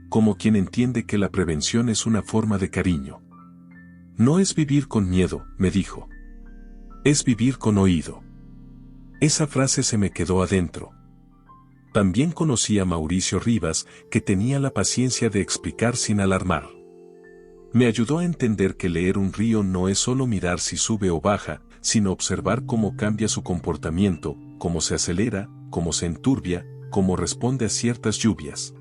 Como quien entiende que la prevención es una forma de cariño. No es vivir con miedo, me dijo. Es vivir con oído. Esa frase se me quedó adentro. También conocí a Mauricio Rivas, que tenía la paciencia de explicar sin alarmar. Me ayudó a entender que leer un río no es solo mirar si sube o baja, sino observar cómo cambia su comportamiento, cómo se acelera, cómo se enturbia, cómo responde a ciertas lluvias.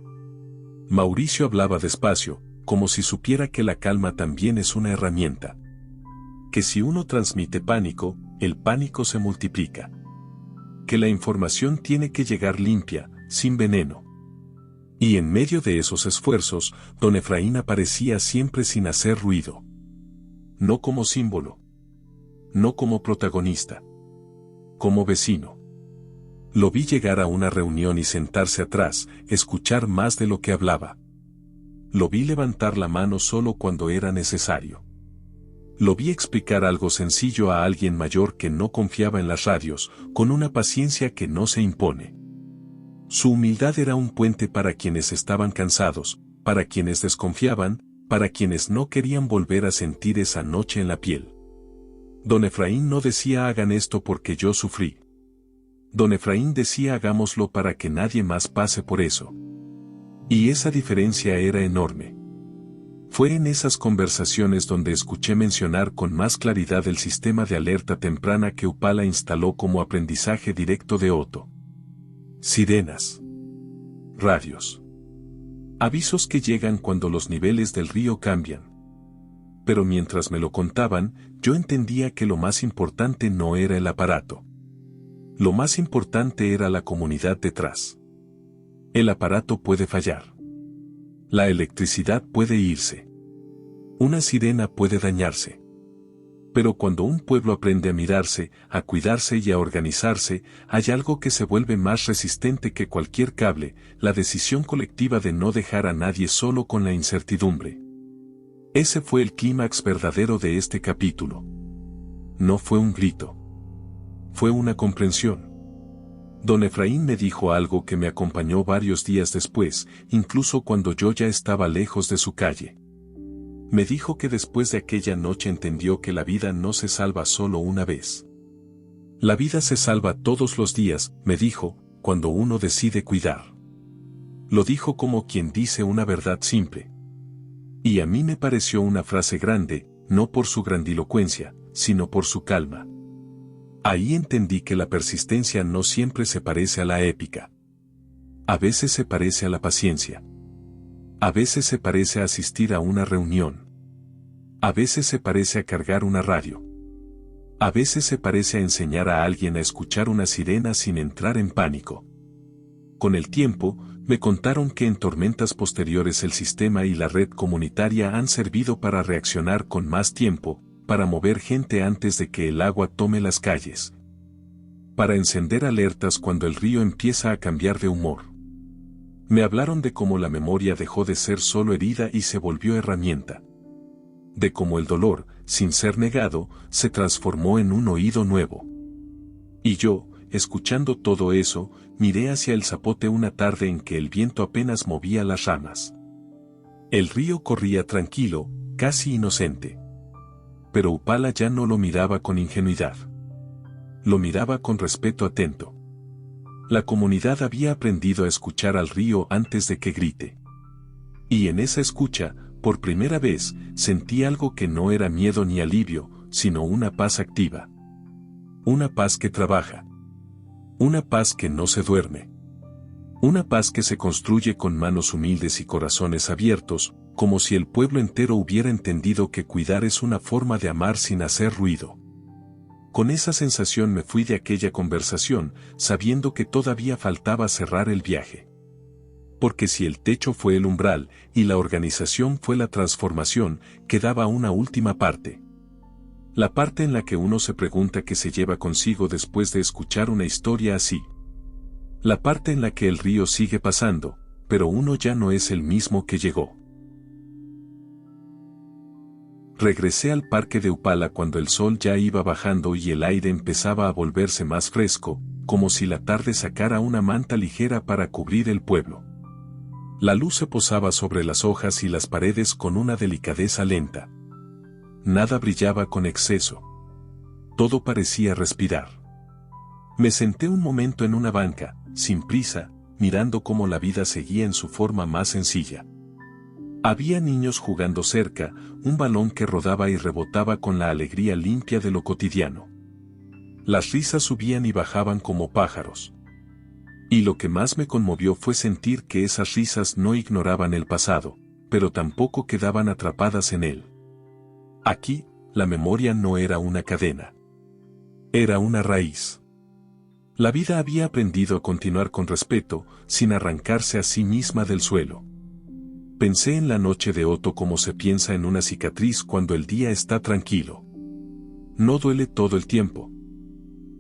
Mauricio hablaba despacio, como si supiera que la calma también es una herramienta. Que si uno transmite pánico, el pánico se multiplica. Que la información tiene que llegar limpia, sin veneno. Y en medio de esos esfuerzos, don Efraín aparecía siempre sin hacer ruido. No como símbolo. No como protagonista. Como vecino. Lo vi llegar a una reunión y sentarse atrás, escuchar más de lo que hablaba. Lo vi levantar la mano solo cuando era necesario. Lo vi explicar algo sencillo a alguien mayor que no confiaba en las radios, con una paciencia que no se impone. Su humildad era un puente para quienes estaban cansados, para quienes desconfiaban, para quienes no querían volver a sentir esa noche en la piel. Don Efraín no decía hagan esto porque yo sufrí. Don Efraín decía hagámoslo para que nadie más pase por eso. Y esa diferencia era enorme. Fue en esas conversaciones donde escuché mencionar con más claridad el sistema de alerta temprana que Upala instaló como aprendizaje directo de Otto. Sirenas. Radios. Avisos que llegan cuando los niveles del río cambian. Pero mientras me lo contaban, yo entendía que lo más importante no era el aparato. Lo más importante era la comunidad detrás. El aparato puede fallar. La electricidad puede irse. Una sirena puede dañarse. Pero cuando un pueblo aprende a mirarse, a cuidarse y a organizarse, hay algo que se vuelve más resistente que cualquier cable, la decisión colectiva de no dejar a nadie solo con la incertidumbre. Ese fue el clímax verdadero de este capítulo. No fue un grito. Fue una comprensión. Don Efraín me dijo algo que me acompañó varios días después, incluso cuando yo ya estaba lejos de su calle. Me dijo que después de aquella noche entendió que la vida no se salva solo una vez. La vida se salva todos los días, me dijo, cuando uno decide cuidar. Lo dijo como quien dice una verdad simple. Y a mí me pareció una frase grande, no por su grandilocuencia, sino por su calma. Ahí entendí que la persistencia no siempre se parece a la épica. A veces se parece a la paciencia. A veces se parece a asistir a una reunión. A veces se parece a cargar una radio. A veces se parece a enseñar a alguien a escuchar una sirena sin entrar en pánico. Con el tiempo, me contaron que en tormentas posteriores el sistema y la red comunitaria han servido para reaccionar con más tiempo, para mover gente antes de que el agua tome las calles. Para encender alertas cuando el río empieza a cambiar de humor. Me hablaron de cómo la memoria dejó de ser solo herida y se volvió herramienta. De cómo el dolor, sin ser negado, se transformó en un oído nuevo. Y yo, escuchando todo eso, miré hacia el zapote una tarde en que el viento apenas movía las ramas. El río corría tranquilo, casi inocente. Pero Upala ya no lo miraba con ingenuidad. Lo miraba con respeto atento. La comunidad había aprendido a escuchar al río antes de que grite. Y en esa escucha, por primera vez, sentí algo que no era miedo ni alivio, sino una paz activa. Una paz que trabaja. Una paz que no se duerme. Una paz que se construye con manos humildes y corazones abiertos, como si el pueblo entero hubiera entendido que cuidar es una forma de amar sin hacer ruido. Con esa sensación me fui de aquella conversación, sabiendo que todavía faltaba cerrar el viaje. Porque si el techo fue el umbral, y la organización fue la transformación, quedaba una última parte. La parte en la que uno se pregunta qué se lleva consigo después de escuchar una historia así. La parte en la que el río sigue pasando, pero uno ya no es el mismo que llegó. Regresé al parque de Upala cuando el sol ya iba bajando y el aire empezaba a volverse más fresco, como si la tarde sacara una manta ligera para cubrir el pueblo. La luz se posaba sobre las hojas y las paredes con una delicadeza lenta. Nada brillaba con exceso. Todo parecía respirar. Me senté un momento en una banca, sin prisa, mirando cómo la vida seguía en su forma más sencilla. Había niños jugando cerca, un balón que rodaba y rebotaba con la alegría limpia de lo cotidiano. Las risas subían y bajaban como pájaros. Y lo que más me conmovió fue sentir que esas risas no ignoraban el pasado, pero tampoco quedaban atrapadas en él. Aquí, la memoria no era una cadena. Era una raíz. La vida había aprendido a continuar con respeto, sin arrancarse a sí misma del suelo. Pensé en la noche de Otto como se piensa en una cicatriz cuando el día está tranquilo. No duele todo el tiempo.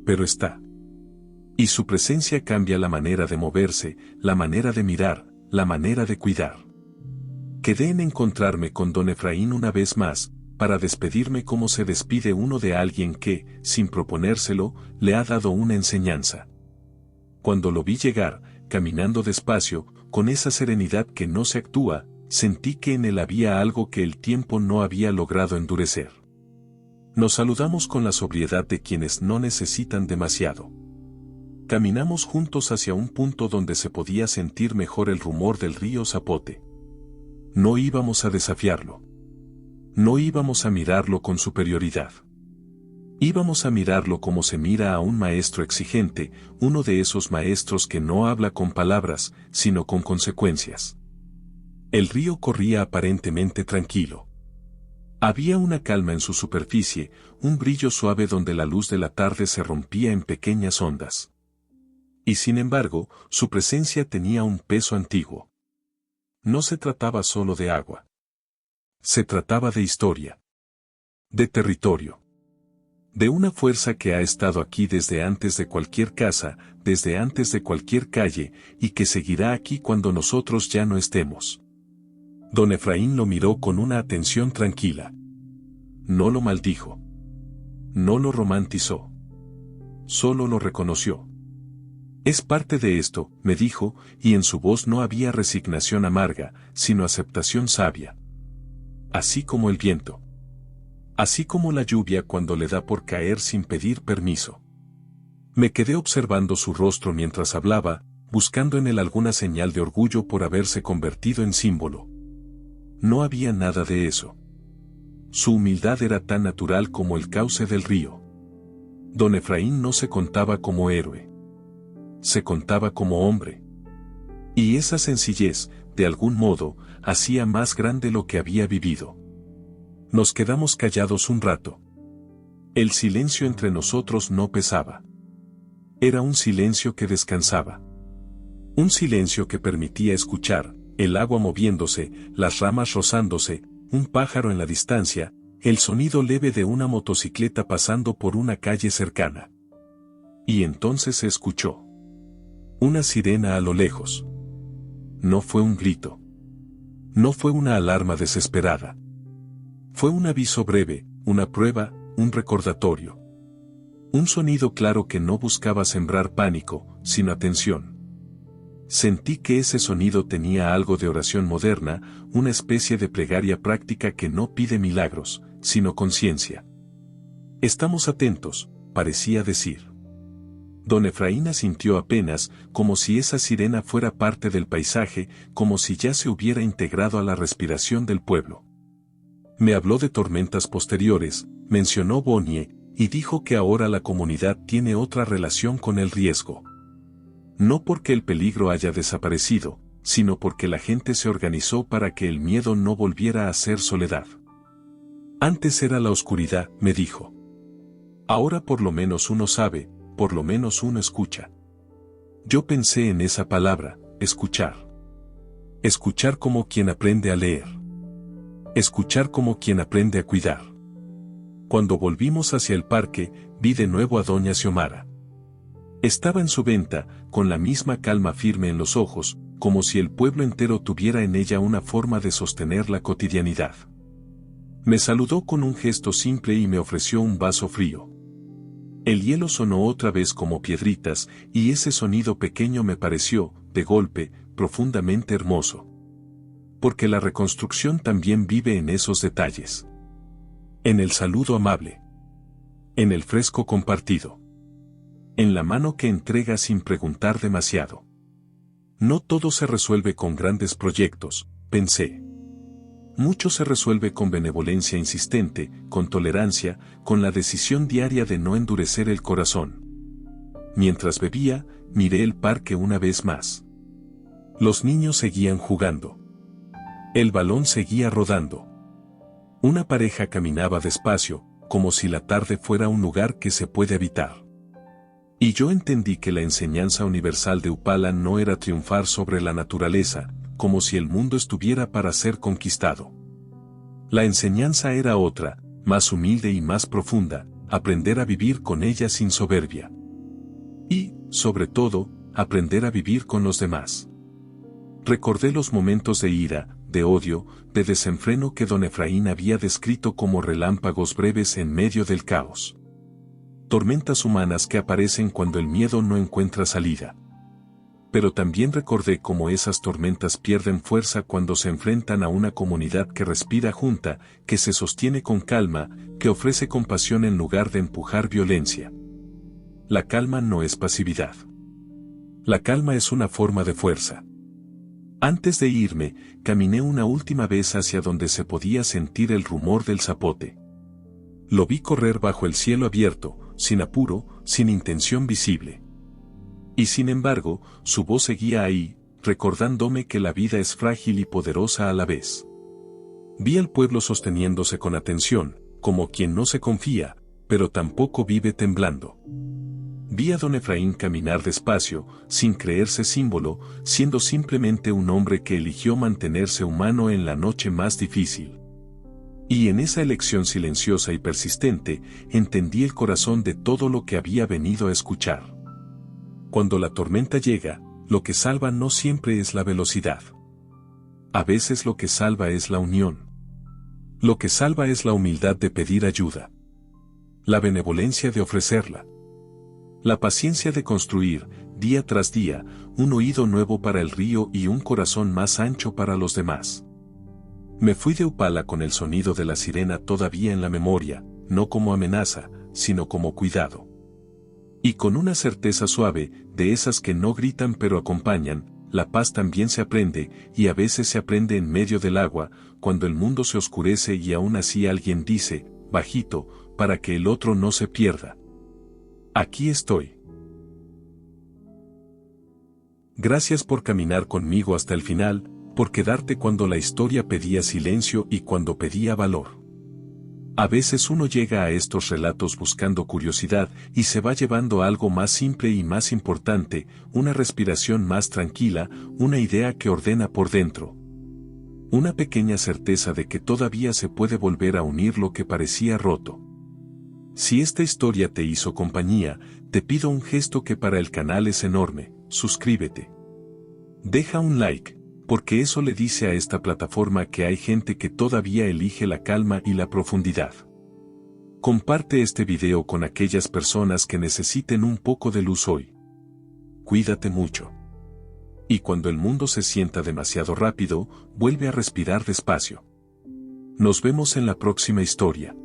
Pero está. Y su presencia cambia la manera de moverse, la manera de mirar, la manera de cuidar. Quedé en encontrarme con don Efraín una vez más, para despedirme como se despide uno de alguien que, sin proponérselo, le ha dado una enseñanza. Cuando lo vi llegar, caminando despacio, con esa serenidad que no se actúa, sentí que en él había algo que el tiempo no había logrado endurecer. Nos saludamos con la sobriedad de quienes no necesitan demasiado. Caminamos juntos hacia un punto donde se podía sentir mejor el rumor del río Zapote. No íbamos a desafiarlo. No íbamos a mirarlo con superioridad. Íbamos a mirarlo como se mira a un maestro exigente, uno de esos maestros que no habla con palabras, sino con consecuencias. El río corría aparentemente tranquilo. Había una calma en su superficie, un brillo suave donde la luz de la tarde se rompía en pequeñas ondas. Y sin embargo, su presencia tenía un peso antiguo. No se trataba solo de agua. Se trataba de historia. De territorio. De una fuerza que ha estado aquí desde antes de cualquier casa, desde antes de cualquier calle, y que seguirá aquí cuando nosotros ya no estemos. Don Efraín lo miró con una atención tranquila. No lo maldijo. No lo romantizó. Solo lo reconoció. Es parte de esto, me dijo, y en su voz no había resignación amarga, sino aceptación sabia. Así como el viento. Así como la lluvia cuando le da por caer sin pedir permiso. Me quedé observando su rostro mientras hablaba, buscando en él alguna señal de orgullo por haberse convertido en símbolo. No había nada de eso. Su humildad era tan natural como el cauce del río. Don Efraín no se contaba como héroe. Se contaba como hombre. Y esa sencillez, de algún modo, hacía más grande lo que había vivido. Nos quedamos callados un rato. El silencio entre nosotros no pesaba. Era un silencio que descansaba. Un silencio que permitía escuchar, el agua moviéndose, las ramas rozándose, un pájaro en la distancia, el sonido leve de una motocicleta pasando por una calle cercana. Y entonces se escuchó. Una sirena a lo lejos. No fue un grito. No fue una alarma desesperada. Fue un aviso breve, una prueba, un recordatorio. Un sonido claro que no buscaba sembrar pánico, sino atención. Sentí que ese sonido tenía algo de oración moderna, una especie de plegaria práctica que no pide milagros, sino conciencia. Estamos atentos, parecía decir. Don Efraín asintió apenas, como si esa sirena fuera parte del paisaje, como si ya se hubiera integrado a la respiración del pueblo. Me habló de tormentas posteriores, mencionó Bonnie, y dijo que ahora la comunidad tiene otra relación con el riesgo. No porque el peligro haya desaparecido, sino porque la gente se organizó para que el miedo no volviera a ser soledad. Antes era la oscuridad, me dijo. Ahora por lo menos uno sabe, por lo menos uno escucha. Yo pensé en esa palabra, escuchar. Escuchar como quien aprende a leer. Escuchar como quien aprende a cuidar. Cuando volvimos hacia el parque, vi de nuevo a doña Xiomara. Estaba en su venta, con la misma calma firme en los ojos, como si el pueblo entero tuviera en ella una forma de sostener la cotidianidad. Me saludó con un gesto simple y me ofreció un vaso frío. El hielo sonó otra vez como piedritas, y ese sonido pequeño me pareció, de golpe, profundamente hermoso. Porque la reconstrucción también vive en esos detalles. En el saludo amable. En el fresco compartido. En la mano que entrega sin preguntar demasiado. No todo se resuelve con grandes proyectos, pensé. Mucho se resuelve con benevolencia insistente, con tolerancia, con la decisión diaria de no endurecer el corazón. Mientras bebía, miré el parque una vez más. Los niños seguían jugando. El balón seguía rodando. Una pareja caminaba despacio, como si la tarde fuera un lugar que se puede habitar. Y yo entendí que la enseñanza universal de Upala no era triunfar sobre la naturaleza, como si el mundo estuviera para ser conquistado. La enseñanza era otra, más humilde y más profunda, aprender a vivir con ella sin soberbia. Y, sobre todo, aprender a vivir con los demás. Recordé los momentos de ira, de odio, de desenfreno que don Efraín había descrito como relámpagos breves en medio del caos. Tormentas humanas que aparecen cuando el miedo no encuentra salida. pero también recordé cómo esas tormentas pierden fuerza cuando se enfrentan a una comunidad que respira junta, que se sostiene con calma, que ofrece compasión en lugar de empujar violencia. La calma no es pasividad. La calma es una forma de fuerza. Antes de irme, caminé una última vez hacia donde se podía sentir el rumor del zapote. Lo vi correr bajo el cielo abierto, sin apuro, sin intención visible. Y sin embargo, su voz seguía ahí, recordándome que la vida es frágil y poderosa a la vez. Vi al pueblo sosteniéndose con atención, como quien no se confía, pero tampoco vive temblando. Vi a don Efraín caminar despacio, sin creerse símbolo, siendo simplemente un hombre que eligió mantenerse humano en la noche más difícil. Y en esa elección silenciosa y persistente, entendí el corazón de todo lo que había venido a escuchar. Cuando la tormenta llega, lo que salva no siempre es la velocidad. A veces lo que salva es la unión. Lo que salva es la humildad de pedir ayuda. La benevolencia de ofrecerla. La paciencia de construir, día tras día, un oído nuevo para el río y un corazón más ancho para los demás. Me fui de Upala con el sonido de la sirena todavía en la memoria, no como amenaza, sino como cuidado. Y con una certeza suave, de esas que no gritan pero acompañan, la paz también se aprende, y a veces se aprende en medio del agua, cuando el mundo se oscurece y aún así alguien dice, bajito, para que el otro no se pierda. Aquí estoy. Gracias por caminar conmigo hasta el final, por quedarte cuando la historia pedía silencio y cuando pedía valor. A veces uno llega a estos relatos buscando curiosidad y se va llevando algo más simple y más importante, una respiración más tranquila, una idea que ordena por dentro. Una pequeña certeza de que todavía se puede volver a unir lo que parecía roto. Si esta historia te hizo compañía, te pido un gesto que para el canal es enorme: suscríbete. Deja un like, porque eso le dice a esta plataforma que hay gente que todavía elige la calma y la profundidad. Comparte este video con aquellas personas que necesiten un poco de luz hoy. Cuídate mucho. Y cuando el mundo se sienta demasiado rápido, vuelve a respirar despacio. Nos vemos en la próxima historia.